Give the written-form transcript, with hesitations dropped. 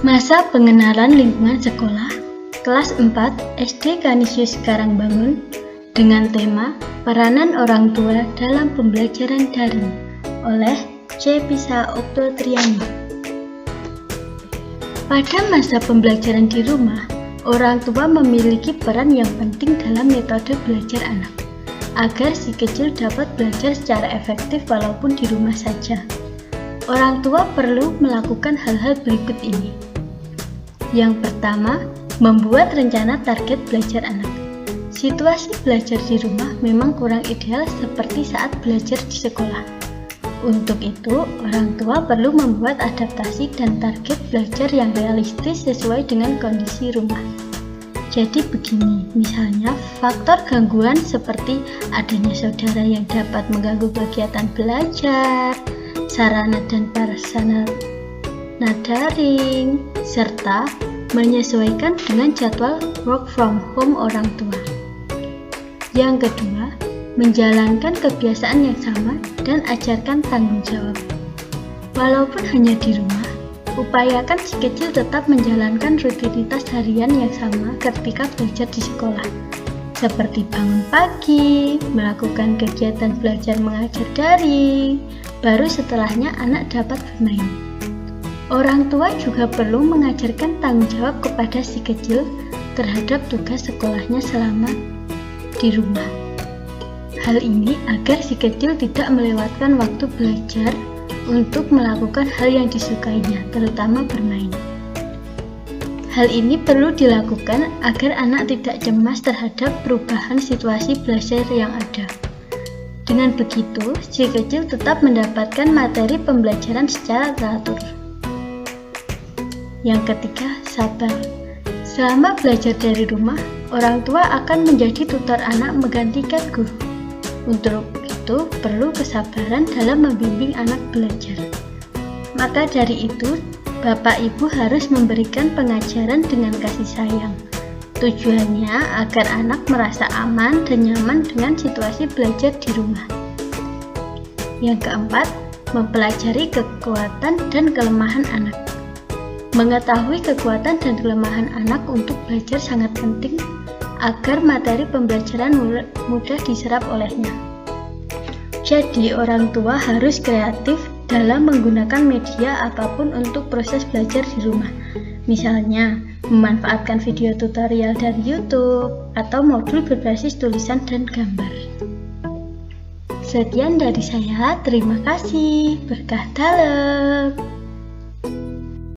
Masa pengenalan lingkungan sekolah kelas 4 SD Canisius Karangbangun dengan tema Peranan Orang Tua dalam Pembelajaran Daring oleh C. Pisa Oktotriani. Pada masa pembelajaran di rumah, orang tua memiliki peran yang penting dalam metode belajar anak, agar si kecil dapat belajar secara efektif walaupun di rumah saja. Orang tua perlu melakukan hal-hal berikut ini. Yang pertama, membuat rencana target belajar anak. Situasi belajar di rumah memang kurang ideal seperti saat belajar di sekolah. Untuk itu, orang tua perlu membuat adaptasi dan target belajar yang realistis sesuai dengan kondisi rumah. Jadi begini, misalnya faktor gangguan seperti adanya saudara yang dapat mengganggu kegiatan belajar, sarana dan prasarana daring, serta menyesuaikan dengan jadwal work from home orang tua. Yang kedua, menjalankan kebiasaan yang sama dan ajarkan tanggung jawab. Walaupun hanya di rumah, upayakan si kecil tetap menjalankan rutinitas harian yang sama ketika belajar di sekolah, seperti bangun pagi, melakukan kegiatan belajar mengajar daring, baru setelahnya anak dapat bermain. Orang tua juga perlu mengajarkan tanggung jawab kepada si kecil terhadap tugas sekolahnya selama di rumah. Hal ini agar si kecil tidak melewatkan waktu belajar untuk melakukan hal yang disukainya, terutama bermain. Hal ini perlu dilakukan agar anak tidak cemas terhadap perubahan situasi belajar yang ada. Dengan begitu, si kecil tetap mendapatkan materi pembelajaran secara teratur. Yang ketiga, sabar. Selama belajar dari rumah, orang tua akan menjadi tutor anak menggantikan guru. Untuk itu, perlu kesabaran dalam membimbing anak belajar. Maka dari itu, Bapak Ibu harus memberikan pengajaran dengan kasih sayang. Tujuannya agar anak merasa aman dan nyaman dengan situasi belajar di rumah. Yang keempat, mempelajari kekuatan dan kelemahan anak. Mengetahui kekuatan dan kelemahan anak untuk belajar sangat penting agar materi pembelajaran mudah diserap olehnya. Jadi, orang tua harus kreatif dalam menggunakan media apapun untuk proses belajar di rumah. Misalnya, memanfaatkan video tutorial dari YouTube atau modul berbasis tulisan dan gambar. Sekian dari saya, terima kasih. Berkah dalam.